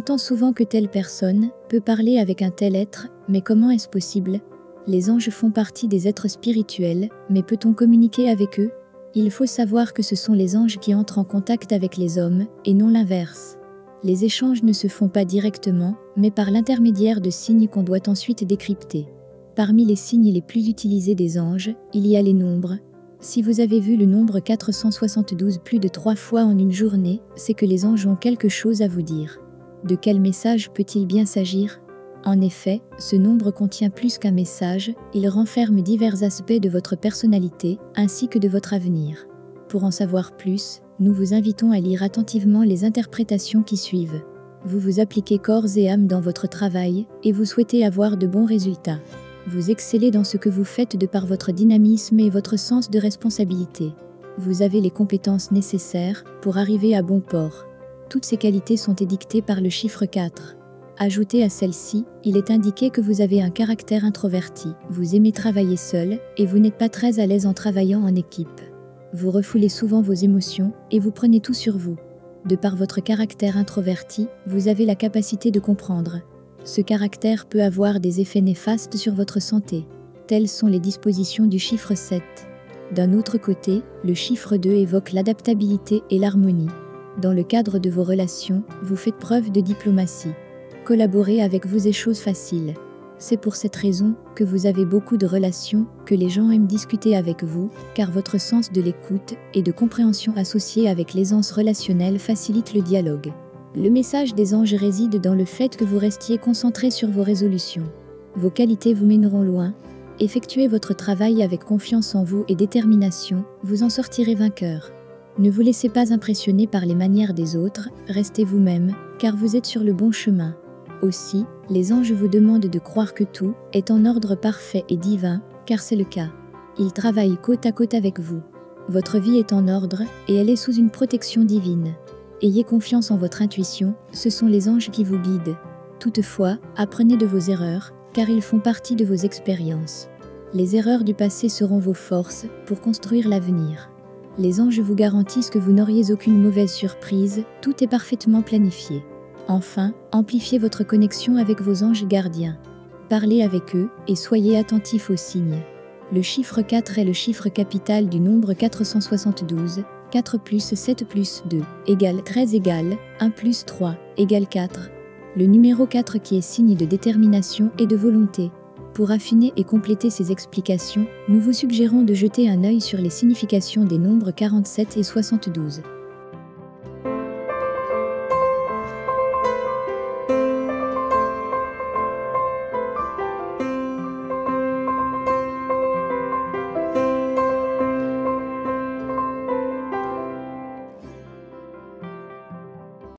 entend souvent que telle personne peut parler avec un tel être, mais comment est-ce possible? Les anges font partie des êtres spirituels, mais peut-on communiquer avec eux? Il faut savoir que ce sont les anges qui entrent en contact avec les hommes, et non l'inverse. Les échanges ne se font pas directement, mais par l'intermédiaire de signes qu'on doit ensuite décrypter. Parmi les signes les plus utilisés des anges, il y a les nombres. Si vous avez vu le nombre 472 plus de 3 fois en une journée, c'est que les anges ont quelque chose à vous dire. De quel message peut-il bien s'agir? En effet, ce nombre contient plus qu'un message, il renferme divers aspects de votre personnalité, ainsi que de votre avenir. Pour en savoir plus, nous vous invitons à lire attentivement les interprétations qui suivent. Vous vous appliquez corps et âme dans votre travail, et vous souhaitez avoir de bons résultats. Vous excellez dans ce que vous faites de par votre dynamisme et votre sens de responsabilité. Vous avez les compétences nécessaires pour arriver à bon port. Toutes ces qualités sont édictées par le chiffre 4. Ajoutez à celle-ci, il est indiqué que vous avez un caractère introverti. Vous aimez travailler seul, et vous n'êtes pas très à l'aise en travaillant en équipe. Vous refoulez souvent vos émotions, et vous prenez tout sur vous. De par votre caractère introverti, vous avez la capacité de comprendre. Ce caractère peut avoir des effets néfastes sur votre santé. Telles sont les dispositions du chiffre 7. D'un autre côté, le chiffre 2 évoque l'adaptabilité et l'harmonie. Dans le cadre de vos relations, vous faites preuve de diplomatie. Collaborer avec vous est chose facile. C'est pour cette raison que vous avez beaucoup de relations, que les gens aiment discuter avec vous, car votre sens de l'écoute et de compréhension associé avec l'aisance relationnelle facilite le dialogue. Le message des anges réside dans le fait que vous restiez concentré sur vos résolutions. Vos qualités vous mèneront loin. Effectuez votre travail avec confiance en vous et détermination, vous en sortirez vainqueur. Ne vous laissez pas impressionner par les manières des autres, restez vous-même, car vous êtes sur le bon chemin. Aussi, les anges vous demandent de croire que tout est en ordre parfait et divin, car c'est le cas. Ils travaillent côte à côte avec vous. Votre vie est en ordre, et elle est sous une protection divine. Ayez confiance en votre intuition, ce sont les anges qui vous guident. Toutefois, apprenez de vos erreurs, car ils font partie de vos expériences. Les erreurs du passé seront vos forces pour construire l'avenir. Les anges vous garantissent que vous n'auriez aucune mauvaise surprise, tout est parfaitement planifié. Enfin, amplifiez votre connexion avec vos anges gardiens. Parlez avec eux et soyez attentifs aux signes. Le chiffre 4 est le chiffre capital du nombre 472. 4 plus 7 plus 2 égale 13 égale 1 plus 3 égale 4. Le numéro 4 qui est signe de détermination et de volonté. Pour affiner et compléter ces explications, nous vous suggérons de jeter un œil sur les significations des nombres 47 et 72.